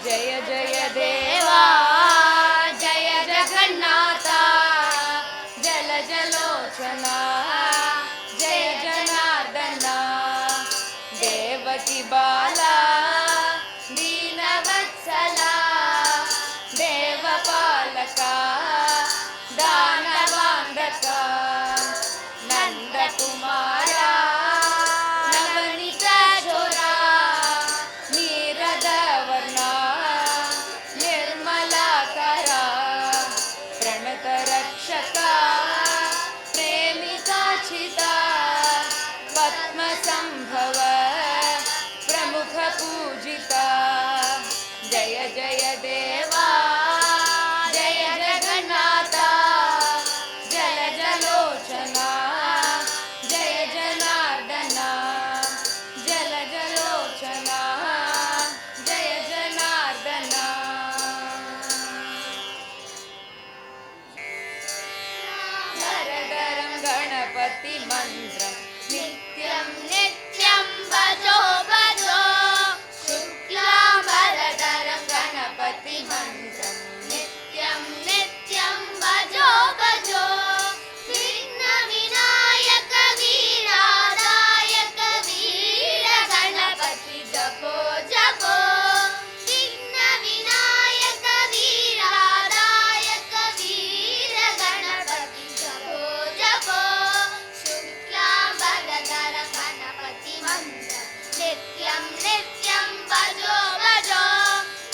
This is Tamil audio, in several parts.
जय जय देवा जय जगन्नाथ जल जलोचना जय जनार्दना देवकी बाला दीनवत्सला देवपालका दानवांधका नंदकुमारा नवनीता चोरा नीरदवर्णा निर्मलाकरा प्रणतरक्षका प्रेमिकाचिता पद्मसंभव प्रमुखपूजिता जय जय देवा जय जगन्नाथ जल जलोचना जय जनार्दना जल जलोचना जय जनार्दना धरधरं गणपति मन्त्रं नित्यं नित्यं भजो भजो शुक्लाम्बरधरं गणपति मन्त्रं नित्यं नित्यं भजो भजो विघ्नविनायक वीरादायक वीर गणपति जपो जपो विघ्नविनायक वीरादायक वीर गणपति जपो जपो शुक्लाम्बरधरं गणपति मन्त्रं नित्यं नित्यं भजो भजो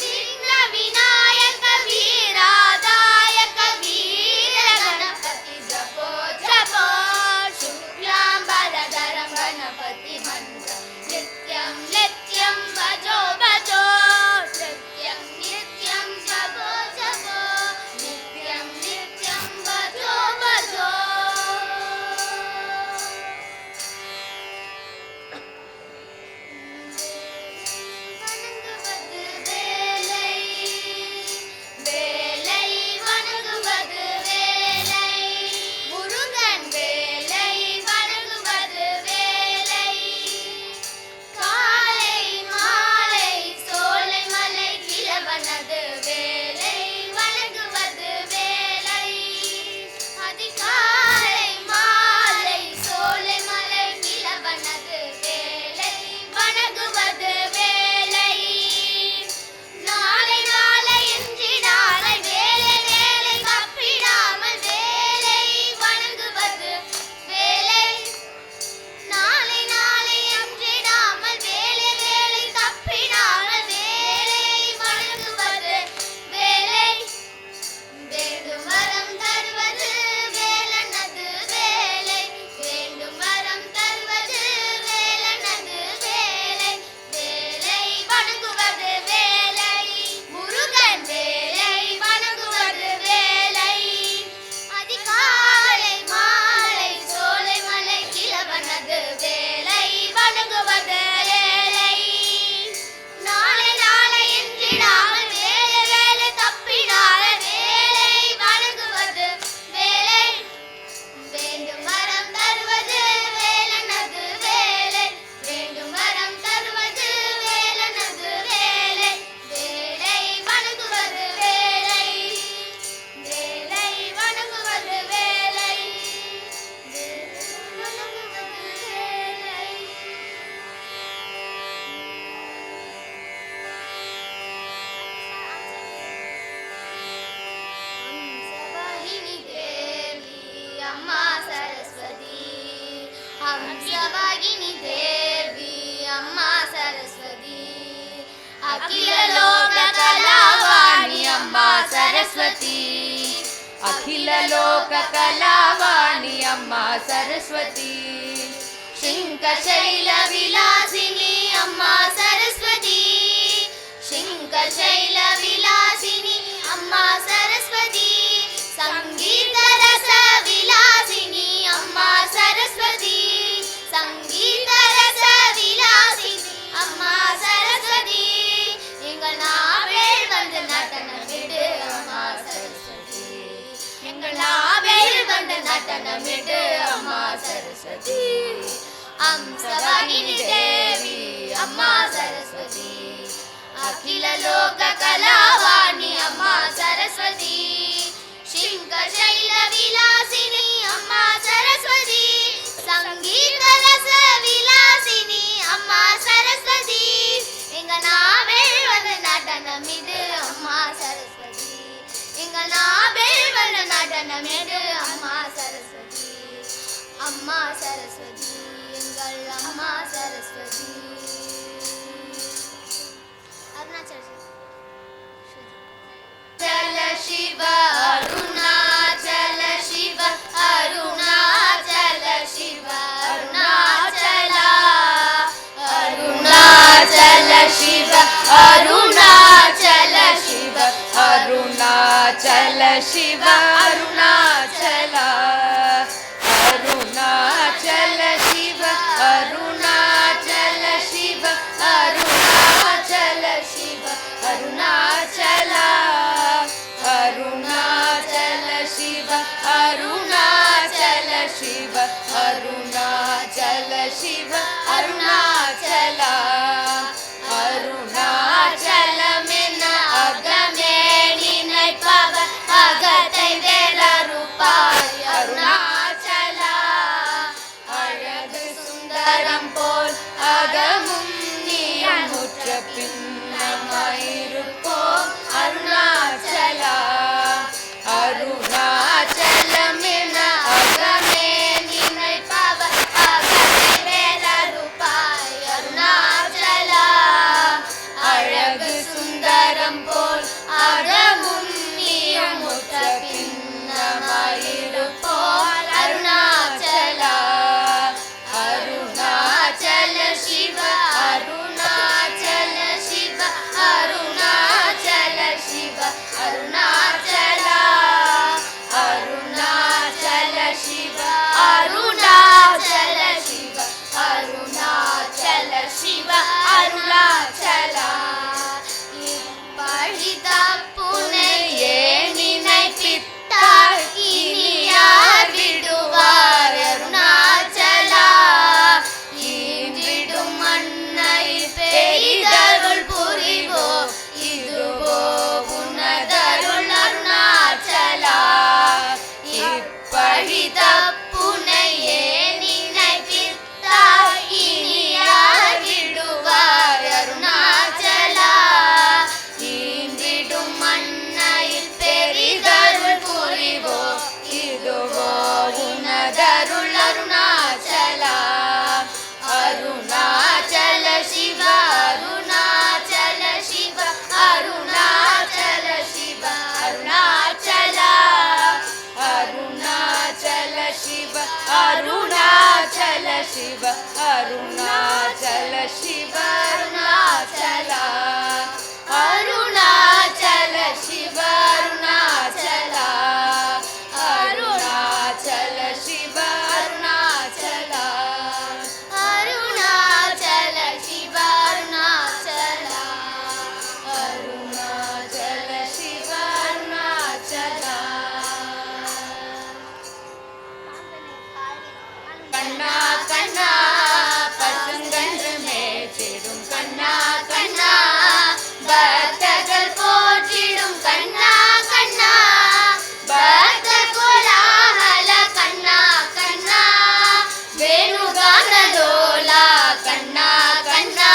विघ्नविनायक वीरादायक वीर गणपति जपो जपो शुक्लाम्बरधरं गणपति मन्त्रं नित्यं नित्यं भजो भजो नित्यं नित्यं जपो जपो नित्यं नित्यं भजो भजो வணங்குவது வேலை வேலை வணங்குவது வேலை முருகன் வேலை வணங்குவது வேலை காலை மாலை சோலைமலை கிழவனது வேலை வணங்குவது வேலை அதிகாலை மாலை சோலைமலை கிழவனது வேலை வணங்குவது வேலை நாளை நாளை இன்றி நாளை வேலை வேலை தப்பிடாமல் வேலை வணங்குவது வேலை நாளை நாளை அன்றிடாமல் வேலை வேலை தப்பிடாமல் வேலை வணங்குவது வேலை வேண்டும் வரம் தருவது வேலனது வேலை வேண்டும் வரம் தருவது வேலனது வேலை வேலை வணங்குவது வேலை முருகன் வேலை வணங்குவது வேலை அதிகாலை மாலை சோலைமலை கிழவனது வேலை வணங்குவது வேலை நாளை நாளை என்றிடாமல் வேலை வேலை தப்பிடாத வேலை வணங்குவது வேலை வேண்டும் வரம் தருவது வேலனது வேலை வேண்டும் வரம் தருவது வேலனது வேலை வேலை வணங்குவது வேலை வேலை வணங்குவது வேலை வணங்குவது வேலை हंसवाहिनी देवी अम्मा सरस्वती हंसवाहिनी देवी अम्मा सरस्वती अखिल लोक कलावाणी अम्मा सरस्वती अखिल लोक कलावाणी अम्मा सरस्वती शृङ्गशैल विलासिनी अम्मा सरस्वती शृङ्गशैल विलासिनी अम्मा सरस्वती संगीत रस विलासिनी अम्मा सरस्वती संगीत रस विलासिनी अम्मा सरस्वती எங்கள் நாவேல் வந்து நடனம் விடு அம்மா சரஸ்வதி எங்கள் நாவேல் வந்து நடனம் விடு அம்மா சரஸ்வதி हंसवाहिनी देवी अम्मा सरस्वती अखिल लोक நடனமெடு அம்மா சரஸ்வதி, அம்மா சரஸ்வதி, எங்கள் அம்மா சரஸ்வதி. அருணாச்சல சிவ, அருணாச்சல சிவ, அருணாச்சல சிவ, அருணாச்சல, அருணாச்சல சிவ, அருணாச்சல சிவ, அருணாச்சல சிவ, அருணாச்சல, அருணாச்சல சிவ, அருணாச்சல சிவ, அருணாச்சல சிவ, அருணாச்சல, அருணாச்சல சிவ, அருணாச்சல சிவ, அருணாச்சல சிவ, அருணாச்சல, அருணாச்சலமென அகமே நினைப்பவர் அகத்தை வேறறுப்பாய். அருணாச்சலா, அழகு சுந்தரம் போல் அகமும் நீயும் முற்ற பின்னமாயிருப்போம். அருணாச்சலா, அருணாச்சலமென அகமே நினைப்பவர் அகத்தை வேறறுப்பாய். அருணாச்சலா, அழகு சுந்தரம் போல் அகமும் நீயும் முற்ற பின்னமாயிருப்போம். அருணாச்சலா, அருணாச்சல சிவ, அருணாச்சல சிவ, அருணாச்சல சிவ, அருணாச்சலா, அருணாச்சல சிவ, அருணாச்சல சிவ, அருணாச்சல சிவ, அருணாச்சலா. பழிதப்புனையே நினைப்பித்தார் இனி யார் விடுவார். அருணாச்சலா, ஈன்றிடும் மண்ணை பெரிதருள் புரிவோ, இதுவோ உனதருள். அருணாச்சலா, இப்பழிதப்புனையே நினைப்பித்தார் இனி யார் விடுவார். அருணாச்சலா, ஈன்றிடும் மண்ணையில் பெரிதருள் புரிவோ, இதுவோ உனதருள். அருணாச்சலா, அருணாச்சல சிவ, அருணாச்சல சிவ, அருணாச்சல சிவ, அருணாச்சலா, அருணாச்சல சிவ, அருணாச்சல சிவ, அருணாச்சல சிவ, அருணாச்சலா, அருணாச்சல சிவ, அருணாச்சலா, அருணாச்சல சிவ, அருணாச்சலா, அருணாச்சல சிவ, அருணாச்சலா, அருணாச்சல சிவ, அருணாச்சலா. கண்ணா கண்ணா பசுங்கன்று மேய்த்திடும் கண்ணா கண்ணா, பக்தர்கள் போற்றிடும் கண்ணா கண்ணா, பக்த கோலாகல கண்ணா கண்ணா, வேணுகானலோலா கண்ணா கண்ணா,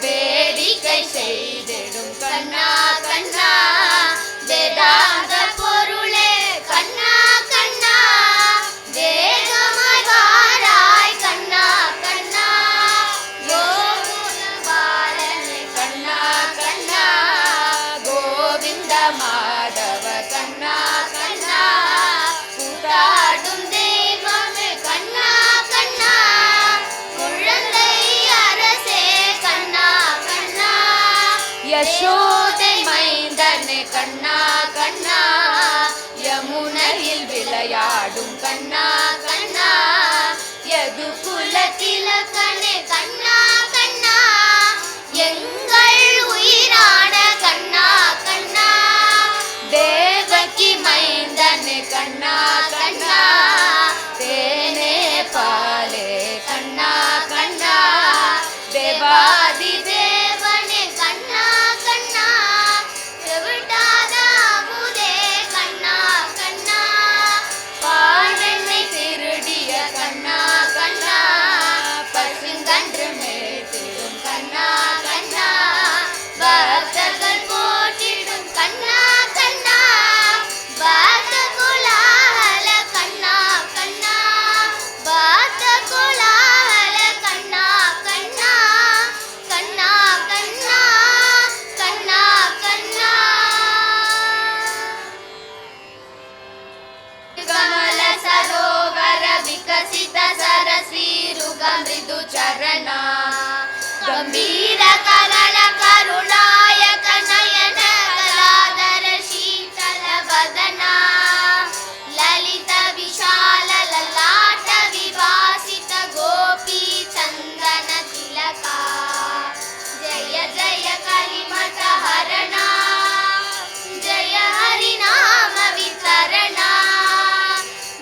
வேடிக்கை செய்திடும் கண்ணா கண்ணா, வேதாந்த பொருளே கண்ணா கண்ணா, வேகமாய் வாராய் கண்ணா கண்ணா, யோகுணபாலனே கண்ணா கண்ணா, கோவிந்த மாதவ கண்ணா கண்ணா, கூத்தாடும் தெய்வமே கண்ணா கண்ணா, குழந்தை அரசே கண்ணா கண்ணா, யசோதை மைந்தனே கண்ணா கண்ணா, யமுனையில் விளையாடும் கண்ணா கண்ணா, யது குலத்திலக்கணே கண்ணா கண்ணா, எங்கள் உயிரான கண்ணா கண்ணா, தேவகி மைந்தனே கண்ணா கண்ணா, தேனே பாலே கண்ணா கண்ணா, தேவாதி தேவனே கண்ணா கண்ணா, செவிட்டாத அமுதே கண்ணா கண்ணா, பாடனை திருடிய கண்ணா கண்ணா, பசுங்க ಕ್ಷೀರಕಮಲ ಕರುಣಾಯಕ ನಯನ ಕಲಾಧರ ಶೀತಲ ವದನ ಲಲಿತ ವಿಶಾಲ ಲಲಾಟ ವಿಭಾಸಿತ ಗೋಪಿ ಚಂದನ ತಿಲಕ ಜಯ ಜಯ ಕಲಿಮಠ ಹರಣ ಜಯ ಹರಿನಾಮ ವಿತರಣ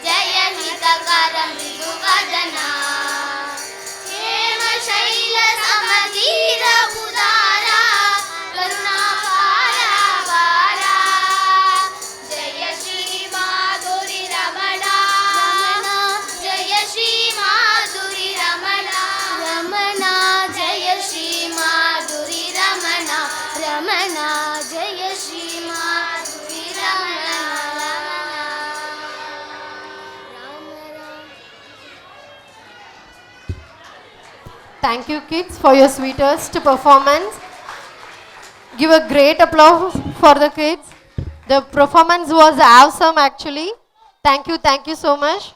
ಜಯ ಹಿತಕರ ಮೃದುವದನ ಹೇಮ ಶೈಲ ಸಮಧೀರ ಉದಾರ ಕರುಣಾಪಾರ ವಾರ ಜಯ ಶ್ರೀ ಮಾಧುರಿ ರಮಣ ಜಯ ಶ್ರೀ ಮಾಧುರಿ ರಮಣ ರಮಣ ಜಯ ಶ್ರೀ ಮಾಧುರಿ ರಮಣ ರಮಣ ಜಯ Shri Madhuri Ramana Thank you, kids, for your sweetest performance. Give a great applause for the kids. The performance was awesome, actually. Thank you so much.